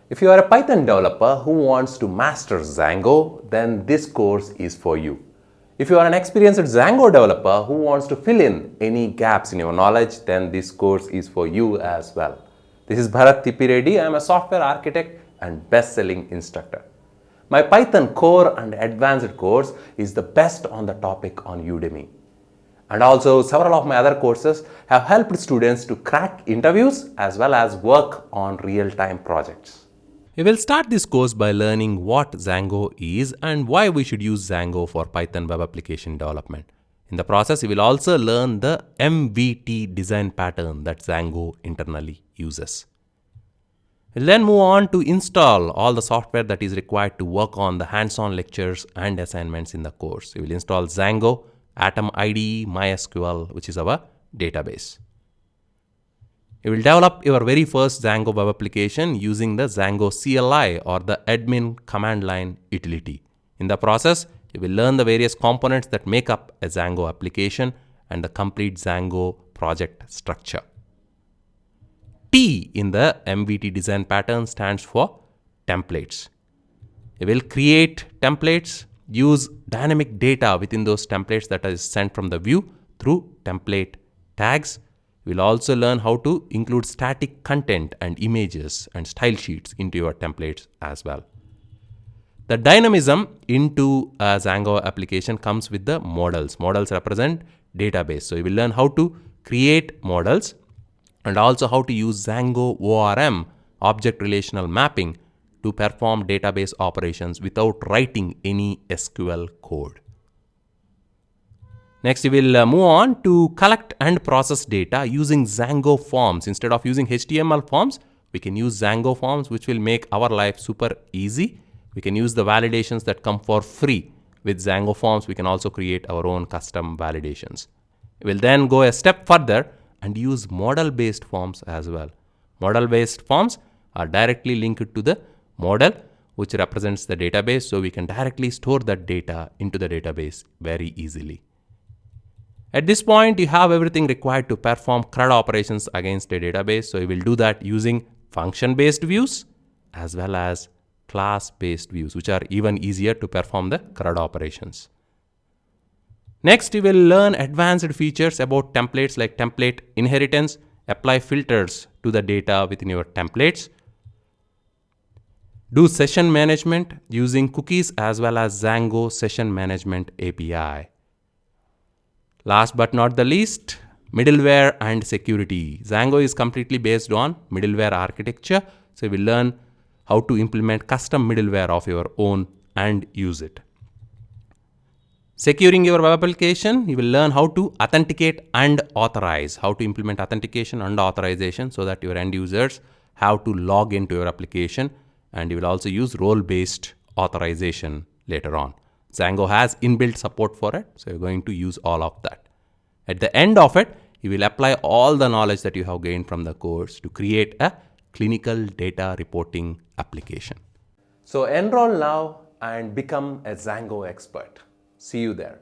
If you are a Python developer who wants to master Django, then this course is for you. If you are an experienced Django developer who wants to fill in any gaps in your knowledge, then this course is for you as well. This is Bharat Tipireddy. I am a software architect and best-selling instructor. My Python core and advanced course is the best on the topic on Udemy. And also several of my other courses have helped students to crack interviews as well as work on real-time projects. We will start this course by learning what Django is and why we should use Django for Python web application development. In the process, you will also learn the MVT design pattern that Django internally uses. We'll then move on to install all the software that is required to work on the hands-on lectures and assignments in the course. We will install Django, Atom IDE, MySQL, which is our database. You will develop your very first Django web application using the Django CLI or the admin command line utility. In the process, you will learn the various components that make up a Django application and the complete Django project structure. T in the MVT design pattern stands for templates. You will create templates, use dynamic data within those templates that is sent from the view through template tags. We'll also learn how to include static content and images and style sheets into your templates as well. The dynamism into a Django application comes with the models. Models represent database. So you will learn how to create models and also how to use Django ORM, object relational mapping, to perform database operations without writing any SQL code. Next, we will move on to collect and process data using Django forms. Instead of using HTML forms, we can use Django forms, which will make our life super easy. We can use the validations that come for free. With Django forms, we can also create our own custom validations. We will then go a step further and use model-based forms as well. Model-based forms are directly linked to the model, which represents the database, so we can directly store that data into the database very easily. At this point, you have everything required to perform CRUD operations against a database. So you will do that using function-based views as well as class-based views, which are even easier to perform the CRUD operations. Next, you will learn advanced features about templates like template inheritance, apply filters to the data within your templates, do session management using cookies as well as Django session management API. Last but not the least, middleware and security. Django is completely based on middleware architecture. So you will learn how to implement custom middleware of your own and use it. Securing your web application, you will learn how to authenticate and authorize, how to implement authentication and authorization so that your end users have to log into your application, and you will also use role-based authorization later on. Django has inbuilt support for it, so you're going to use all of that. At the end of it, you will apply all the knowledge that you have gained from the course to create a clinical data reporting application. So enroll now and become a Django expert. See you there.